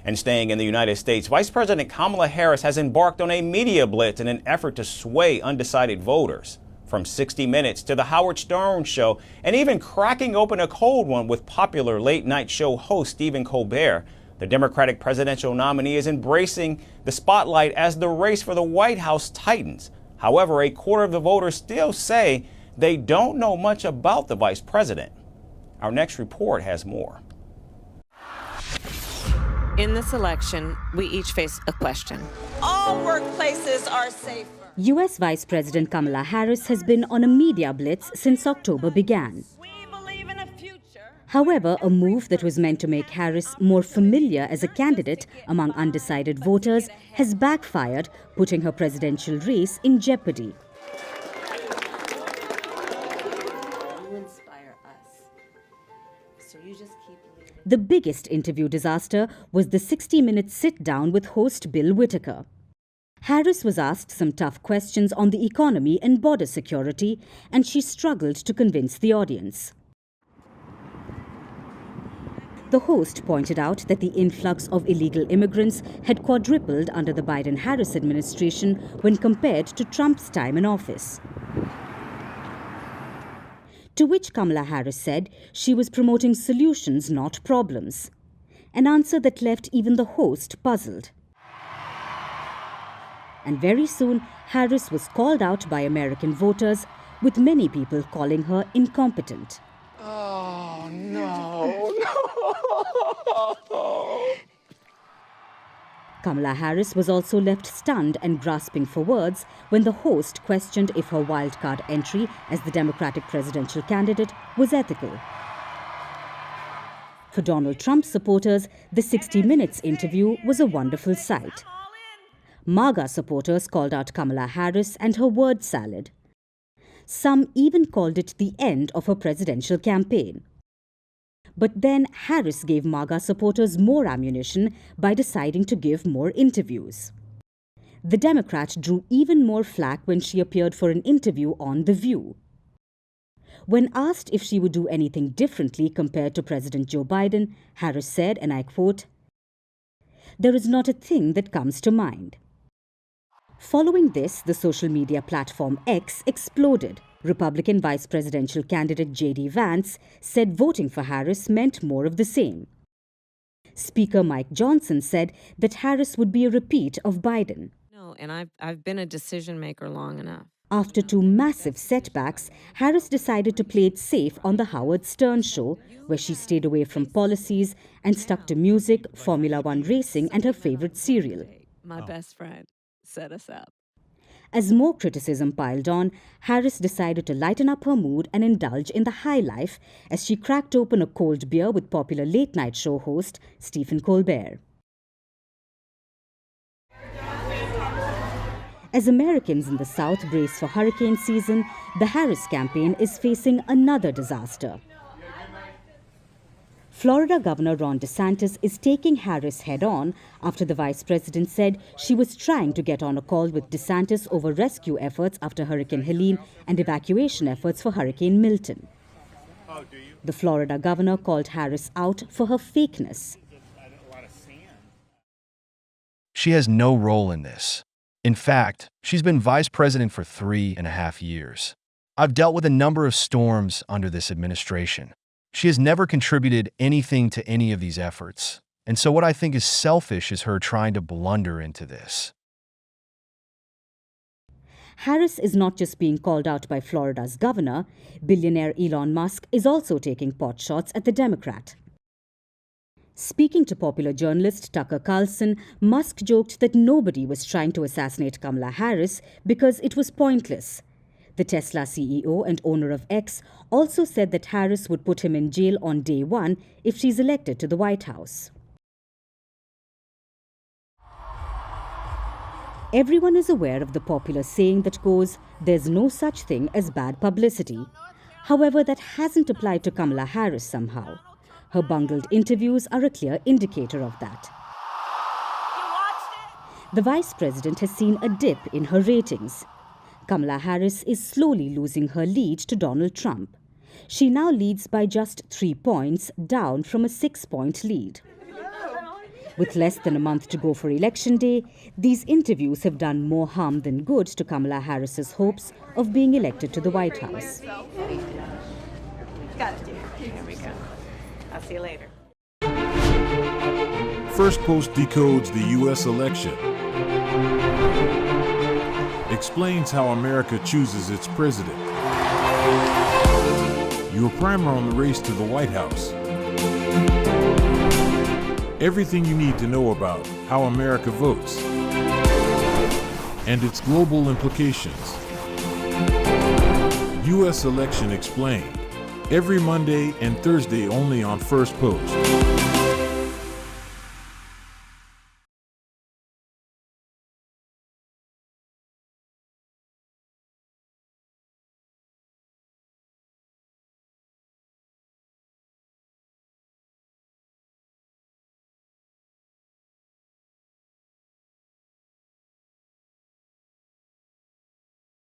And staying in the United States, Vice President Kamala Harris has embarked on a media blitz in an effort to sway undecided voters. From 60 Minutes to the Howard Stern Show, and even cracking open a cold one with popular late-night show host Stephen Colbert, the Democratic presidential nominee is embracing the spotlight as the race for the White House tightens. However, a quarter of the voters still say they don't know much about the vice president. Our next report has more. In this election, we each face a question. All workplaces are safer. U.S. Vice President Kamala Harris has been on a media blitz since October began. We believe in a future. However, a move that was meant to make Harris more familiar as a candidate among undecided voters has backfired, putting her presidential race in jeopardy. You inspire us. So you just keep leading. The biggest interview disaster was the 60-minute sit-down with host Bill Whitaker. Harris was asked some tough questions on the economy and border security, and she struggled to convince the audience. The host pointed out that the influx of illegal immigrants had quadrupled under the Biden-Harris administration when compared to Trump's time in office. To which Kamala Harris said she was promoting solutions, not problems. An answer that left even the host puzzled. And very soon, Harris was called out by American voters, with many people calling her incompetent. Oh, no, no. Kamala Harris was also left stunned and grasping for words when the host questioned if her wildcard entry as the Democratic presidential candidate was ethical. For Donald Trump supporters, the 60 Minutes interview was a wonderful sight. MAGA supporters called out Kamala Harris and her word salad. Some even called it the end of her presidential campaign. But then Harris gave MAGA supporters more ammunition by deciding to give more interviews. The Democrat drew even more flack when she appeared for an interview on The View. When asked if she would do anything differently compared to President Joe Biden, Harris said, and I quote, "There is not a thing that comes to mind." Following this, the social media platform X exploded. Republican vice presidential candidate J.D. Vance said voting for Harris meant more of the same. Speaker Mike Johnson said that Harris would be a repeat of Biden. No, and I've been a decision maker long enough. After two massive setbacks, Harris decided to play it safe on the Howard Stern Show, where she stayed away from policies and stuck to music, Formula One racing, and her favorite cereal. My best friend set us up. As more criticism piled on, Harris decided to lighten up her mood and indulge in the high life as she cracked open a cold beer with popular late-night show host Stephen Colbert. As Americans in the South brace for hurricane season, the Harris campaign is facing another disaster. Florida Governor Ron DeSantis is taking Harris head-on after the vice president said she was trying to get on a call with DeSantis over rescue efforts after Hurricane Helene and evacuation efforts for Hurricane Milton. The Florida governor called Harris out for her fakeness. She has no role in this. In fact, she's been vice president for 3.5 years. I've dealt with a number of storms under this administration. She has never contributed anything to any of these efforts. And so what I think is selfish is her trying to blunder into this. Harris is not just being called out by Florida's governor. Billionaire Elon Musk is also taking pot shots at the Democrat. Speaking to popular journalist Tucker Carlson, Musk joked that nobody was trying to assassinate Kamala Harris because it was pointless. The Tesla CEO and owner of X also said that Harris would put him in jail on day one if she's elected to the White House. Everyone is aware of the popular saying that goes, "There's no such thing as bad publicity." However, that hasn't applied to Kamala Harris somehow. Her bungled interviews are a clear indicator of that. The vice president has seen a dip in her ratings. Kamala Harris is slowly losing her lead to Donald Trump. She now leads by just 3 points, down from a 6-point lead. With less than a month to go for Election Day, these interviews have done more harm than good to Kamala Harris's hopes of being elected to the White House. Got it, dear. Here we go. I'll see you later. First Post decodes the U.S. election, explains how America chooses its president, your primer on the race to the White House, everything you need to know about how America votes and its global implications. U.S. Election Explained, every Monday and Thursday only on First Post.